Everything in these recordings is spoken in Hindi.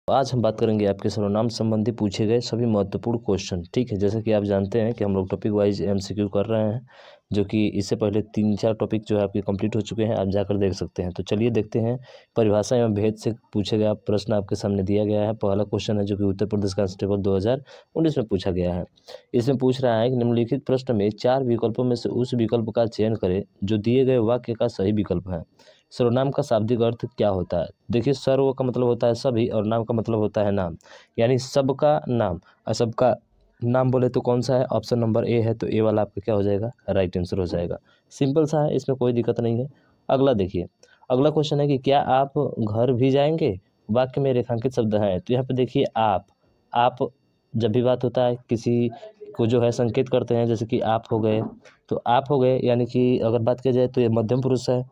आज हम बात करेंगे आपके सर्वनाम संबंधी पूछे गए सभी महत्वपूर्ण क्वेश्चन। ठीक है, जैसे कि आप जानते हैं कि हम लोग टॉपिक वाइज एमसीक्यू कर रहे हैं, जो कि इससे पहले 3-4 टॉपिक जो है आपके कंप्लीट हो चुके हैं, आप जाकर देख सकते हैं। तो चलिए देखते हैं। परिभाषा एवं भेद से पूछे गया प्रश्न आपके सामने दिया गया है। पहला क्वेश्चन है जो कि उत्तर प्रदेश कांस्टेबल 2019 में पूछा गया है। इसमें पूछ रहा है कि निम्नलिखित प्रश्न में 4 विकल्पों में से उस विकल्प का चयन करें जो दिए गए वाक्य का सही विकल्प है। सर्वनाम का शाब्दिक अर्थ क्या होता है? देखिए, सर्व का मतलब होता है सभी और नाम का मतलब होता है नाम, यानी सबका नाम। और सबका नाम बोले तो कौन सा है? ऑप्शन नंबर ए है, तो ए वाला आपका क्या हो जाएगा? राइट आंसर हो जाएगा। सिंपल सा है, इसमें कोई दिक्कत नहीं है। अगला देखिए, अगला क्वेश्चन है कि क्या आप घर भी जाएंगे? वाक्य में रेखांकित शब्द हैं, तो यहाँ पे देखिए आप जब भी बात होता है किसी को जो है संकेत करते हैं, जैसे कि आप हो गए, तो आप हो गए, यानी कि अगर बात की जाए तो ये मध्यम पुरुष है।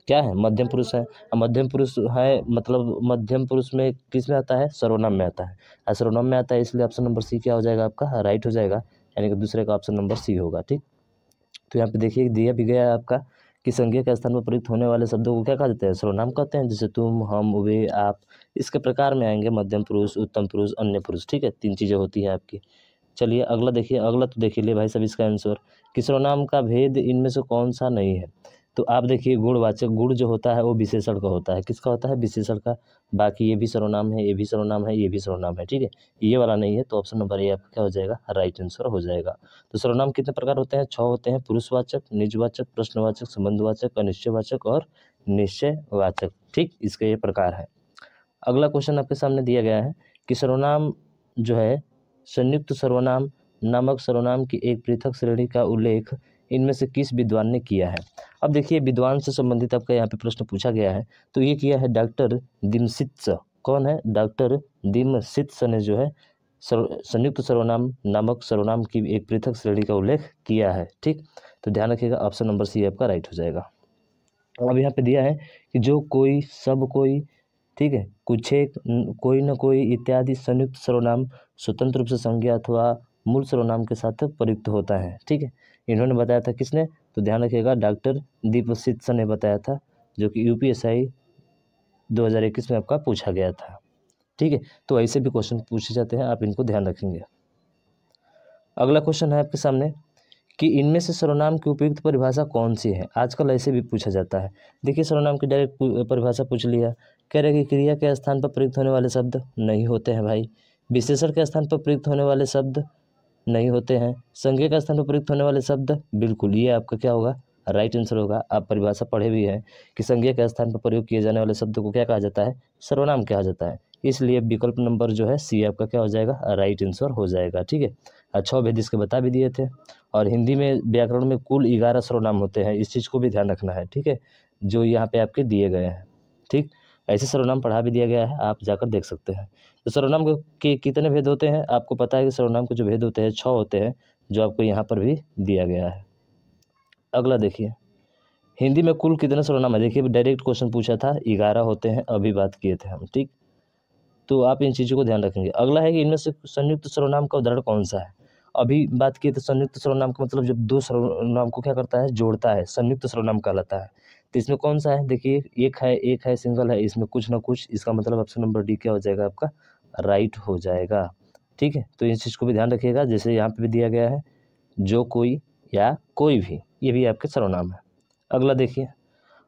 क्या है? मध्यम पुरुष है। अब मध्यम पुरुष है मतलब मध्यम पुरुष में किस में आता है? सर्वनाम में आता है। सर्वनाम में आता है, इसलिए ऑप्शन नंबर सी क्या हो जाएगा आपका? राइट हो जाएगा, यानी कि दूसरे का ऑप्शन नंबर सी होगा। ठीक, तो यहाँ पे देखिए दिया भी गया है आपका कि संज्ञा के स्थान पर प्रयुक्त होने वाले शब्दों को क्या कहा जाता है? सर्वनाम कहते हैं। जैसे तुम, हम, वे, आप, इसके प्रकार में आएंगे मध्यम पुरुष, उत्तम पुरुष, अन्य पुरुष। ठीक है, 3 चीज़ें होती हैं आपकी। चलिए अगला देखिए, अगला तो देखिए ले भाई सब इसका आंसर कि सर्वनाम का भेद इनमें से कौन सा नहीं है? तो आप देखिए गुणवाचक, गुण जो होता है वो विशेषण का होता है। किसका होता है? विशेषण का। बाकी ये भी सर्वनाम है, ये भी सर्वनाम है, ये भी सर्वनाम है। ठीक है, ये वाला नहीं है, तो ऑप्शन नंबर ए आपका क्या हो जाएगा? राइट आंसर हो जाएगा। तो सर्वनाम कितने प्रकार होते हैं? 6 होते हैं। पुरुषवाचक, निजवाचक, प्रश्नवाचक, संबंधवाचक, अनिश्चयवाचक और निश्चयवाचक। ठीक, इसके ये प्रकार है। अगला क्वेश्चन आपके सामने दिया गया है कि सर्वनाम जो है संयुक्त सर्वनाम नामक सर्वनाम की एक पृथक श्रेणी का उल्लेख इनमें से किस विद्वान ने किया है? अब देखिए, विद्वान से संबंधित आपका यहाँ पे प्रश्न पूछा गया है, तो ये किया है डॉक्टर दिमसित्स। कौन है? डॉक्टर दिमसित्स ने जो है संयुक्त सर्वनाम नामक सर्वनाम की एक पृथक श्रेणी का उल्लेख किया है। ठीक, तो ध्यान रखिएगा, ऑप्शन नंबर सी आपका राइट हो जाएगा। अब यहाँ पे दिया है कि जो कोई, सब कोई, ठीक है, कुछ एक, कोई न कोई इत्यादि संयुक्त सर्वनाम स्वतंत्र रूप से संज्ञा अथवा मूल सर्वनाम के साथ प्रयुक्त होता है। ठीक है, इन्होंने बताया था, किसने? तो ध्यान रखिएगा, डॉक्टर दीपसित्स ने बताया था, जो कि यूपीएससी 2021 में आपका पूछा गया था। ठीक है, तो ऐसे भी क्वेश्चन पूछे जाते हैं, आप इनको ध्यान रखेंगे। अगला क्वेश्चन है आपके सामने कि इनमें से सर्वनाम की उपयुक्त परिभाषा कौन सी है? आजकल ऐसे भी पूछा जाता है। देखिए, सर्वनाम की डायरेक्ट परिभाषा पूछ लिया। कह रहे कि क्रिया के स्थान पर प्रयुक्त होने वाले शब्द नहीं होते हैं भाई। विशेषण के स्थान पर प्रयुक्त होने वाले शब्द नहीं होते हैं। संज्ञा के स्थान पर प्रयुक्त होने वाले शब्द, बिल्कुल ये आपका क्या होगा? राइट आंसर होगा। आप परिभाषा पढ़े भी हैं कि संज्ञा के स्थान पर प्रयोग किए जाने वाले शब्द को क्या कहा जाता है? सर्वनाम कहा जाता है। इसलिए विकल्प नंबर जो है सी आपका क्या हो जाएगा? राइट आंसर हो जाएगा। ठीक है, 6 भेद इसके बता भी दिए थे। और हिंदी में व्याकरण में कुल 11 सर्वनाम होते हैं, इस चीज़ को भी ध्यान रखना है। ठीक है, जो यहाँ पे आपके दिए गए हैं। ठीक, ऐसे सर्वनाम पढ़ा भी दिया गया है, आप जाकर देख सकते हैं। तो सर्वनाम के कितने भेद होते हैं? आपको पता है कि सर्वनाम के जो भेद होते हैं 6 होते हैं, जो आपको यहाँ पर भी दिया गया है। अगला देखिए, हिंदी में कुल कितने सर्वनाम है? देखिए, डायरेक्ट क्वेश्चन पूछा था, 11 होते हैं, अभी बात किए थे हम। ठीक, तो आप इन चीज़ों को ध्यान रखेंगे। अगला है कि इनमें से संयुक्त सर्वनाम का उदाहरण कौन सा है? अभी बात किए तो संयुक्त सर्वनाम का मतलब जब 2 सर्वनाम को क्या करता है? जोड़ता है, संयुक्त सर्वनाम कहलाता है। तो इसमें कौन सा है? देखिए, एक है, सिंगल है, इसमें कुछ ना कुछ, इसका मतलब ऑप्शन नंबर डी क्या हो जाएगा आपका? राइट हो जाएगा। ठीक है, तो इस चीज़ को भी ध्यान रखिएगा। जैसे यहाँ पे भी दिया गया है, जो कोई या कोई भी, ये भी आपके सर्वनाम है। अगला देखिए,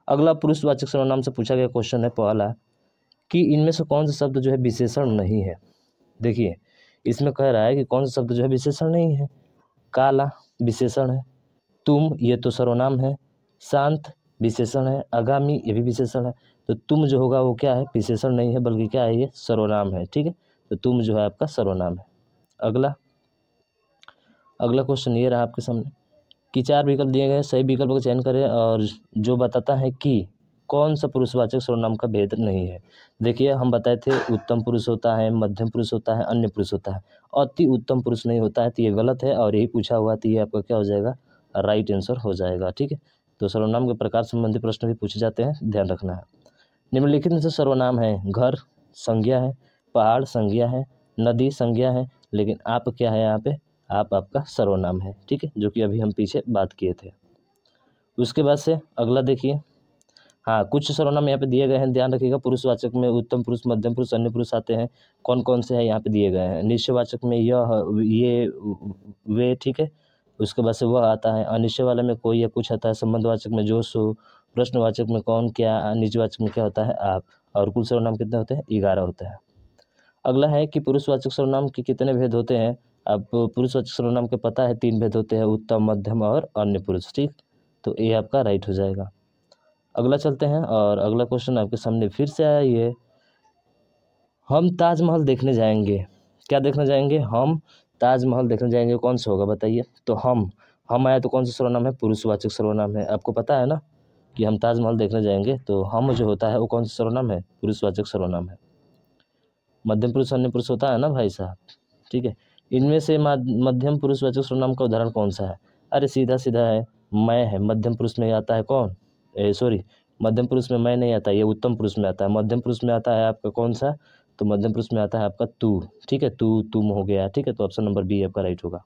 अगला पुरुषवाचक सर्वनाम से पूछा गया क्वेश्चन है पहला कि इनमें से कौन सा शब्द जो है विशेषण नहीं है? देखिए, इसमें कह रहा है कि कौन सा शब्द जो है विशेषण नहीं है। काला विशेषण है, तुम ये तो सर्वनाम है, शांत विशेषण है, आगामी ये भी विशेषण है। तो तुम जो होगा वो क्या है? विशेषण नहीं है, बल्कि क्या है? ये सर्वनाम है। ठीक है, तो तुम जो है आपका सर्वनाम है। अगला अगला क्वेश्चन ये रहा आपके सामने कि 4 विकल्प दिए गए, सही विकल्प का चयन करें और जो बताता है कि कौन सा पुरुषवाचक सर्वनाम का भेद नहीं है। देखिए, हम बताए थे उत्तम पुरुष होता है, मध्यम पुरुष होता है, अन्य पुरुष होता है, अति उत्तम पुरुष नहीं होता है, तो ये गलत है और यही पूछा हुआ, तो ये आपका क्या हो जाएगा? राइट आंसर हो जाएगा। ठीक है, तो सर्वनाम के प्रकार संबंधी प्रश्न भी पूछे जाते हैं, ध्यान रखना है। निम्नलिखित में से सर्वनाम है, घर संज्ञा है, पहाड़ संज्ञा है, नदी संज्ञा है, लेकिन आप क्या है यहाँ पे? आप आपका सर्वनाम है। ठीक है, जो कि अभी हम पीछे बात किए थे। उसके बाद से अगला देखिए, हाँ, कुछ सर्वनाम यहाँ पे दिए गए हैं, ध्यान रखिएगा। पुरुषवाचक में उत्तम पुरुष, मध्यम पुरुष, अन्य पुरुष आते हैं। कौन कौन से हैं यहाँ पे दिए गए हैं। निश्चयवाचक में यह, ये, वे, ठीक है। उसके बाद से वह आता है। अनिश्चय वाले में कोई या कुछ आता है। संबंधवाचक में जो सो। प्रश्नवाचक में कौन क्या। निजवाचक में क्या होता है, आप। और कुल सर्वनाम कितने होते हैं, 11 होते हैं। अगला है कि पुरुषवाचक सर्वनाम के कितने भेद होते हैं। अब पुरुषवाचक सर्वनाम के पता है 3 भेद होते हैं, उत्तम, मध्यम और अन्य पुरुष, ठीक। तो ये आपका राइट हो जाएगा। अगला चलते हैं और अगला क्वेश्चन आपके सामने फिर से आया ये। हम ताजमहल देखने जाएंगे। क्या देखने जाएंगे, हम ताजमहल देखने जाएंगे। कौन सा होगा बताइए। तो हम आया तो कौन सा सर्वनाम है, पुरुषवाचक सर्वनाम है। आपको पता है ना कि हम ताजमहल देखने जाएंगे, तो हम जो होता है वो कौन सा सर्वनाम है, पुरुषवाचक सर्वनाम है। मध्यम पुरुष अन्य पुरुष होता है ना भाई साहब, ठीक है। इनमें से मध्यम पुरुषवाचक सर्वनाम का उदाहरण कौन सा है। अरे सीधा सीधा है, मैं है। मध्यम पुरुष में आता है कौन, सॉरी, मध्यम पुरुष में मैं नहीं आता, ये उत्तम पुरुष में आता है। मध्यम पुरुष में आता है आपका कौन सा, तो मध्यम पुरुष में आता है आपका तू, ठीक है। तू, तुम हो गया, ठीक है। तो ऑप्शन नंबर बी आपका राइट होगा।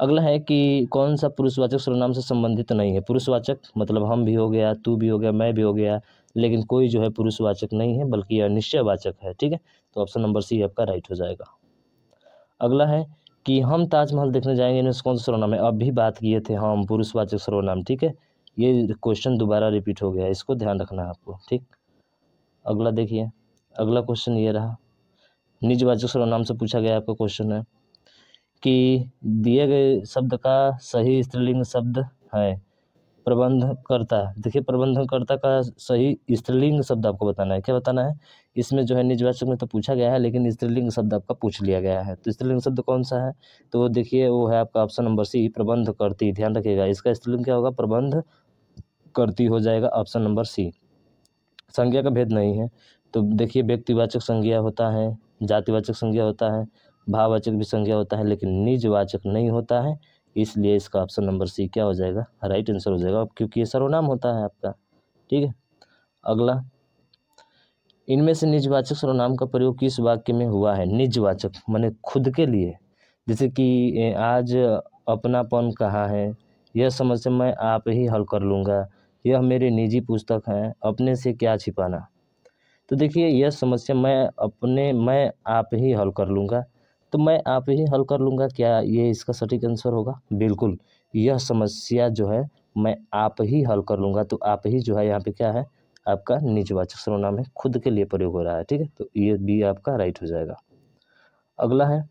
अगला है कि कौन सा पुरुषवाचक सर्वनाम से संबंधित नहीं है। पुरुषवाचक मतलब हम भी हो गया, तू भी हो गया, मैं भी हो गया, लेकिन कोई जो है पुरुषवाचक नहीं है, बल्कि यह निश्चयवाचक है, ठीक है। तो ऑप्शन नंबर सी आपका राइट हो जाएगा। अगला है कि हम ताजमहल देखने जाएंगे, इनमें से कौन सा सर्वनाम है। अभी बात किए थे हम, पुरुषवाचक सर्वनाम, ठीक है। ये क्वेश्चन दोबारा रिपीट हो गया, इसको ध्यान रखना है आपको, ठीक। अगला देखिए, अगला क्वेश्चन ये रहा। निजवाचक सर्वनाम से पूछा गया आपका क्वेश्चन है कि दिए गए शब्द का सही स्त्रीलिंग शब्द है प्रबंधकर्ता। देखिए, प्रबंधकर्ता का सही स्त्रीलिंग शब्द आपको बताना है। क्या बताना है, इसमें जो है निजवाचक में तो पूछा गया है, लेकिन स्त्रीलिंग शब्द आपका पूछ लिया गया है। तो स्त्रीलिंग शब्द कौन सा है, तो देखिए वो है आपका ऑप्शन नंबर सी, प्रबंधकर्ती। ध्यान रखिएगा, इसका स्त्रीलिंग क्या होगा, प्रबंधकर्ती हो जाएगा, ऑप्शन नंबर सी। संज्ञा का भेद नहीं है, तो देखिए व्यक्तिवाचक संज्ञा होता है, जातिवाचक संज्ञा होता है, भाववाचक भी संज्ञा होता है, लेकिन निजवाचक नहीं होता है। इसलिए इसका ऑप्शन नंबर सी क्या हो जाएगा, राइट आंसर हो जाएगा, क्योंकि ये सर्वनाम होता है आपका, ठीक है। अगला, इनमें से निजवाचक सर्वनाम का प्रयोग किस वाक्य में हुआ है। निजवाचक माने खुद के लिए, जैसे कि आज अपनापन कहाँ है, यह समस्या मैं आप ही हल कर लूँगा, यह मेरी निजी पुस्तक है, अपने से क्या छिपाना। तो देखिए, यह समस्या मैं आप ही हल कर लूँगा, तो मैं आप ही हल कर लूँगा, क्या ये इसका सटीक आंसर होगा। बिल्कुल, यह समस्या जो है मैं आप ही हल कर लूँगा, तो आप ही जो है यहाँ पे क्या है, आपका निजवाचक सर्वनाम है, खुद के लिए प्रयोग हो रहा है, ठीक है। तो ये बी आपका राइट हो जाएगा। अगला है,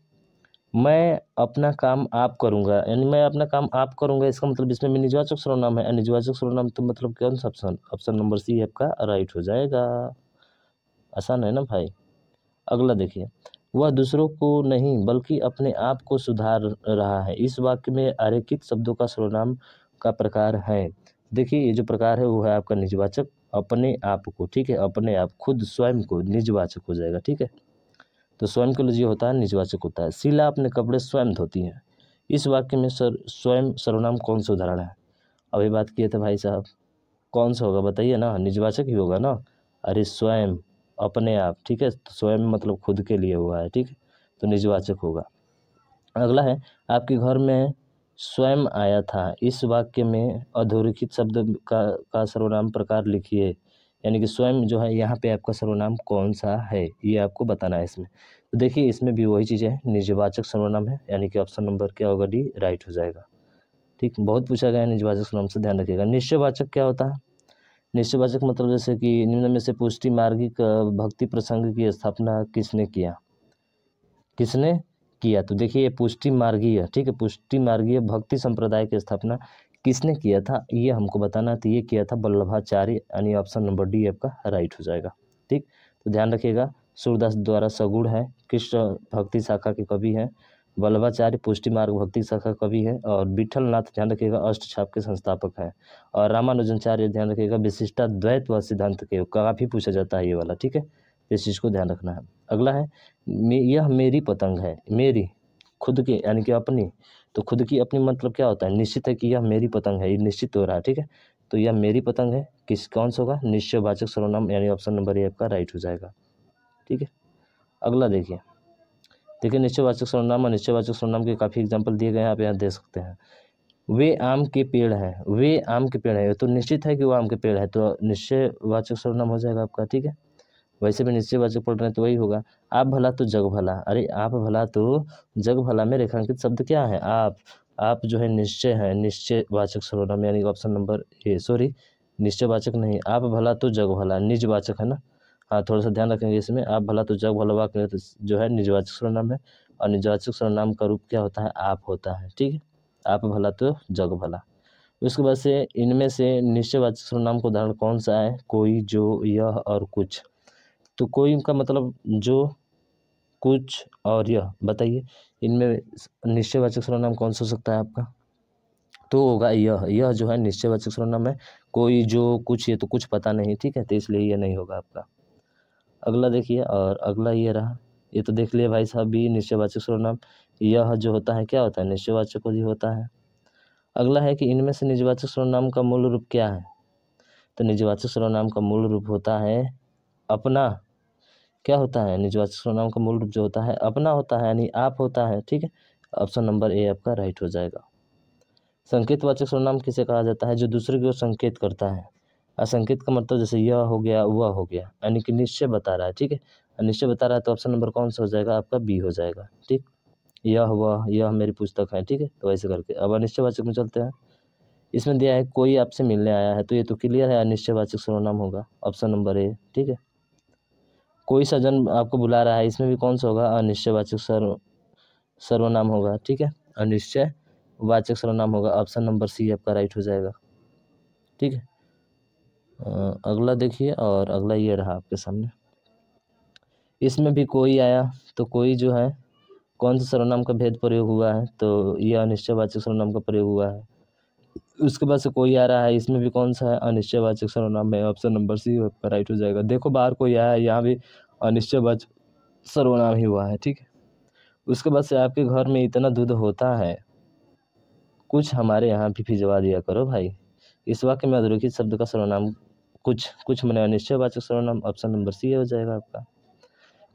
मैं अपना काम आप करूँगा, यानी मैं अपना काम आप करूँगा, इसका मतलब इसमें भी निजवाचक सर्वनाम है। निजवाचक सर्वनाम तो मतलब कौन सा ऑप्शन, ऑप्शन नंबर सी आपका राइट हो जाएगा। आसान है ना भाई। अगला देखिए, वह दूसरों को नहीं बल्कि अपने आप को सुधार रहा है। इस वाक्य में अरेखित शब्दों का सर्वनाम का प्रकार है। देखिए, ये जो प्रकार है वो है आपका निजवाचक, अपने आप को, ठीक है। अपने आप, खुद, स्वयं को, निजवाचक हो जाएगा, ठीक है। तो स्वयं के लिए जो होता है निजवाचक होता है। शीला अपने कपड़े स्वयं धोती हैं। इस वाक्य में स्वयं सर्वनाम कौन सा उदाहरण है। अभी बात किए थे भाई साहब, कौन सा होगा बताइए ना, निजवाचक ही होगा ना। अरे स्वयं, अपने आप, ठीक है। तो स्वयं मतलब खुद के लिए हुआ है, ठीक है। तो निजवाचक होगा। अगला है, आपके घर में स्वयं आया था। इस वाक्य में अधोरेखित शब्द का सर्वनाम प्रकार लिखिए। यानी कि स्वयं जो है यहाँ पे आपका सर्वनाम कौन सा है, ये आपको बताना है इसमें। तो देखिए, इसमें भी वही चीज़ है, निजवाचक सर्वनाम है, यानी कि ऑप्शन नंबर क्या होगा, डी राइट हो जाएगा, ठीक। बहुत पूछा गया है निजवाचक सर्वनाम से, ध्यान रखिएगा। निश्चयवाचक क्या होता है। निश्चयवाचक मतलब जैसे कि निम्न में से पुष्टि मार्गिक भक्ति प्रसंग की स्थापना किसने किया। किसने किया, तो देखिए ये पुष्टि मार्गीय, ठीक है। पुष्टि मार्गीय भक्ति संप्रदाय की स्थापना किसने किया था, ये हमको बताना है। तो ये किया था वल्लभाचार्य, यानी ऑप्शन नंबर डी आपका राइट हो जाएगा, ठीक। तो ध्यान रखिएगा, सूरदास द्वारा सगुण है, कृष्ण भक्ति शाखा के कवि हैं, वल्लभाचार्य पुष्टि मार्ग भक्ति शाखा कवि है, और विठलनाथ ध्यान रखिएगा अष्ट छाप के संस्थापक हैं, और रामानुजाचार्य ध्यान रखिएगा विशिष्टाद्वैत व सिद्धांत के, काफ़ी पूछा जाता है ये वाला, ठीक है। इस चीज़ को ध्यान रखना है। अगला है, यह मेरी पतंग है। मेरी खुद के यानी कि अपनी, तो खुद की अपनी मतलब क्या होता है, निश्चित है कि यह मेरी पतंग है, ये निश्चित हो रहा है, ठीक है। तो यह मेरी पतंग है, किस कौन सा होगा, निश्चयवाचक सर्वनाम, यानी ऑप्शन नंबर ए आपका राइट हो जाएगा, ठीक है। अगला देखिए, देखिए निश्चयवाचक सर्वनाम और निश्चयवाचक सर्वनाम के काफ़ी एग्जाम्पल दिए गए हैं, आप यहाँ दे सकते हैं। वे आम के पेड़ हैं, वे आम के पेड़ हैं, तो निश्चित है कि वो आम के पेड़ है, तो निश्चयवाचक सर्वनाम हो जाएगा आपका। ठीक है, वैसे भी निश्चयवाचक पढ़ रहे हैं तो वही होगा। आप भला तो जग भला, अरे आप भला तो जग भला में रेखांकित शब्द क्या है? आप जो है निश्चय है, निश्चयवाचक सर्वनाम, यानी ऑप्शन नंबर ए, सॉरी निश्चयवाचक नहीं, आप भला तो जग भला निजवाचक है ना। हाँ, थोड़ा सा ध्यान रखेंगे इसमें। आप भला तो जग भला वाक्य में तो जो है निजवाचक सर्वनाम है, और निजवाचक सर्वनाम का रूप क्या होता है? आप होता है। ठीक है, आप भला तो जग भला। उसके बाद से इनमें से निश्चयवाचक सर्वनाम का उदाहरण कौन सा है? कोई, जो, यह और कुछ। तो कोई का मतलब जो, कुछ और यह, बताइए इनमें निश्चयवाचक सर्वनाम कौन सा हो सकता है आपका? तो होगा यह जो है निश्चयवाचक सर्वनाम है। कोई, जो, कुछ, ये तो कुछ पता नहीं। ठीक है, तो इसलिए ये नहीं होगा आपका। अगला देखिए, और अगला ये रहा, ये तो देख लिए भाई साहब भी निश्चयवाचक सर्वनाम। यह जो होता है क्या होता है? निश्चयवाचक ही होता है। अगला है कि इनमें से निजवाचक सर्वनाम का मूल रूप क्या है? तो निजवाचक सर्वनाम का मूल रूप होता है अपना। क्या होता है? निजवाचक सर्वनाम का मूल रूप जो होता है अपना होता है, यानी आप होता है। ठीक है, ऑप्शन नंबर ए आपका राइट हो जाएगा। संकेतवाचक सर्वनाम किसे कहा जाता है? जो दूसरे की ओर संकेत करता है। असंकेत का मतलब जैसे यह हो गया, वह हो गया, यानी कि निश्चय बता रहा है। ठीक है, निश्चय बता रहा है तो ऑप्शन नंबर कौन सा हो जाएगा आपका? बी हो जाएगा। ठीक, यह, वह, यह मेरी पुस्तक है। ठीक है, तो ऐसे करके अब अनिश्चयवाचक में चलते हैं। इसमें दिया है कोई आपसे मिलने आया है, तो ये तो क्लियर है अनिश्चयवाचक सर्वनाम होगा, ऑप्शन नंबर ए। ठीक है, कोई सज्जन आपको बुला रहा है, इसमें भी कौन सा होगा? अनिश्चयवाचक सर्वनाम होगा। ठीक है, अनिश्चयवाचक सर्वनाम होगा, ऑप्शन नंबर सी आपका राइट हो जाएगा। ठीक है, अगला देखिए, और अगला ये रहा आपके सामने। इसमें भी कोई आया, तो कोई जो है कौन सा सर्वनाम का भेद प्रयोग हुआ है? तो ये अनिश्चयवाचक सर्वनाम का प्रयोग हुआ है। उसके बाद से कोई आ रहा है, इसमें भी कौन सा है? अनिश्चयवाचक सर्वनाम है, ऑप्शन नंबर सी आपका राइट हो जाएगा। देखो बाहर कोई आया है, यहाँ भी अनिश्चयवाचक सर्वनाम ही हुआ है। ठीक है, उसके बाद से आपके घर में इतना दूध होता है, कुछ हमारे यहाँ भी भिजवा दिया करो भाई। इस वाक्य में अधोरेखित शब्द का सर्वनाम कुछ मैंने अनिश्चयवाचक सर्वनाम, ऑप्शन नंबर सी हो जाएगा आपका।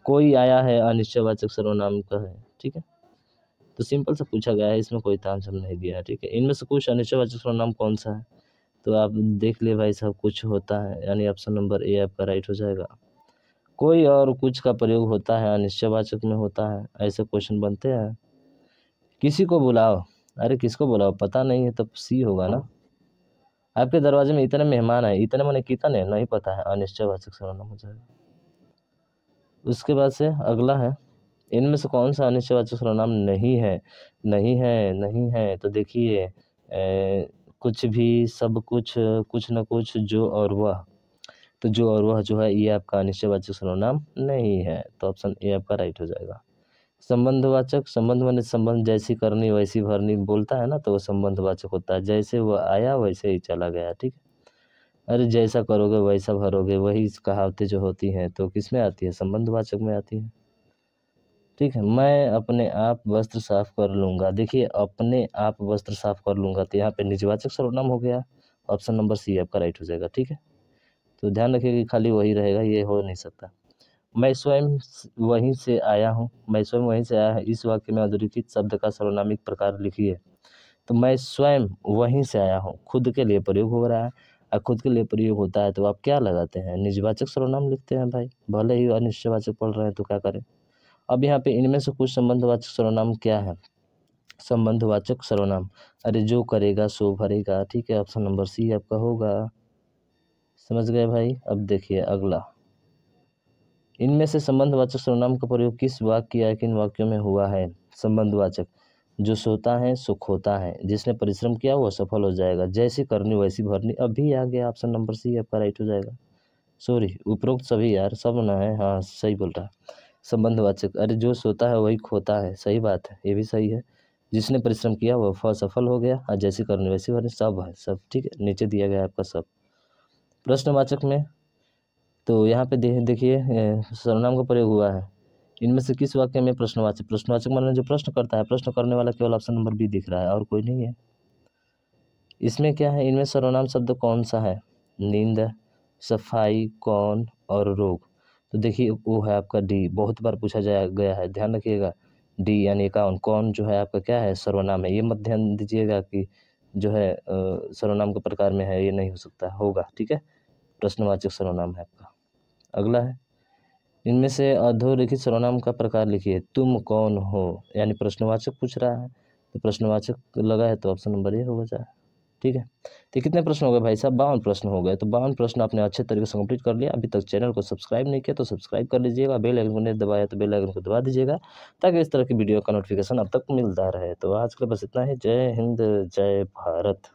कोई आया है अनिश्चयवाचक सर्वनाम का है। ठीक है, तो सिंपल से पूछा गया है, इसमें कोई तामझाम नहीं दिया है। ठीक है, इनमें से कुछ अनिश्चयवाचक सर्वनाम कौन सा है? तो आप देख लिए भाई साहब, कुछ होता है, यानी ऑप्शन नंबर ए आपका राइट हो जाएगा। कोई और कुछ का प्रयोग होता है, अनिश्चयवाचक में होता है, ऐसे क्वेश्चन बनते हैं। किसी को बुलाओ, अरे किसको बुलाओ? पता नहीं है, तब सी होगा ना। आपके दरवाजे में इतने मेहमान आए, इतने मैंने कितने नहीं पता है, अनिश्चयवाचक सर्वनाम हो जाएगा। उसके बाद से अगला है, इनमें से कौन सा अनिश्चयवाचक सर्वनाम नहीं है? नहीं है, नहीं है, तो देखिए कुछ भी, सब कुछ, कुछ न कुछ, जो और वह। तो जो और वह जो है, ये आपका अनिश्चयवाचक सर्वनाम नहीं है, तो ऑप्शन ए आपका राइट हो जाएगा। संबंधवाचक, संबंध माने संबंध, जैसी करनी वैसी भरनी बोलता है ना, तो वो संबंधवाचक होता है। जैसे वो आया वैसे ही चला गया। ठीक है, अरे जैसा करोगे वैसा भरोगे, वही कहावतें जो होती हैं, तो किस में आती है? संबंधवाचक में आती है। ठीक है, मैं अपने आप वस्त्र साफ कर लूँगा। देखिए अपने आप वस्त्र साफ कर लूँगा, तो यहाँ पे निजवाचक सर्वनाम हो गया, ऑप्शन नंबर सी आपका राइट हो जाएगा। ठीक है, तो ध्यान रखिए कि खाली वही रहेगा, ये हो नहीं सकता। मैं स्वयं वहीं से आया हूँ, मैं स्वयं वहीं से आया है, इस वाक्य में अधोरेखित शब्द का सर्वनामिक प्रकार लिखिए। तो मैं स्वयं वहीं से आया हूँ, खुद के लिए प्रयोग हो रहा है, और खुद के लिए प्रयोग होता है तो आप क्या लगाते हैं? निजवाचक सर्वनाम लिखते हैं भाई, भले ही अनिश्चयवाचक पढ़ रहे हैं तो क्या करें। अब यहाँ पे इनमें से कुछ संबंधवाचक सर्वनाम क्या है? संबंधवाचक सर्वनाम, अरे जो करेगा सो भरेगा। ठीक है, ऑप्शन नंबर सी आपका होगा। समझ गए भाई? अब देखिए अगला, इनमें से संबंधवाचक सर्वनाम का प्रयोग किस वाक्य या किन वाक्यों में हुआ है? संबंधवाचक, जो सोता है सो खोता है, जिसने परिश्रम किया वो सफल हो जाएगा, जैसी करनी वैसी भरनी, अभी आ गया, ऑप्शन नंबर सी आपका राइट हो जाएगा। सॉरी, उपरोक्त सभी यार, सब ना है, हाँ सही बोल रहा है। संबंधवाचक, अरे जो सोता है वही खोता है, सही बात है, ये भी सही है। जिसने परिश्रम किया वह फल सफल हो गया, और जैसी करनी वैसी भरनी, सब है, सब ठीक है, नीचे दिया गया है आपका सब। प्रश्नवाचक में, तो यहाँ पे देखिए सर्वनाम का प्रयोग हुआ है। इनमें से किस वाक्य में प्रश्नवाचक, प्रश्नवाचक माने जो प्रश्न करता है, प्रश्न करने वाला केवल ऑप्शन नंबर बी दिख रहा है और कोई नहीं है। इसमें क्या है? इनमें सर्वनाम शब्द कौन सा है? नींद, सफाई, कौन और रोग। तो देखिए वो है आपका डी, बहुत बार पूछा जाया गया है, ध्यान रखिएगा। डी यानी कौन, कौन जो है आपका क्या है? सर्वनाम है। ये मत ध्यान दीजिएगा कि जो है सर्वनाम के प्रकार में है, ये नहीं हो सकता, होगा। ठीक है, प्रश्नवाचक सर्वनाम है आपका। अगला है, इनमें से अधोरेखित सर्वनाम का प्रकार लिखिए। तुम कौन हो, यानी प्रश्नवाचक पूछ रहा है, तो प्रश्नवाचक लगा है तो ऑप्शन नंबर ए होगा जाए। ठीक है, तो कितने प्रश्न हो गए भाई साहब? 52 प्रश्न हो गए। तो 52 प्रश्न आपने अच्छे तरीके से कंप्लीट कर लिया। अभी तक चैनल को सब्सक्राइब नहीं किया तो सब्सक्राइब कर लीजिएगा, बेल आइकन को नहीं दबाया तो बेल आइकन को दबा दीजिएगा, ताकि इस तरह की वीडियो का नोटिफिकेशन अब तक मिलता रहे। तो आज के लिए बस इतना ही। जय हिंद, जय भारत।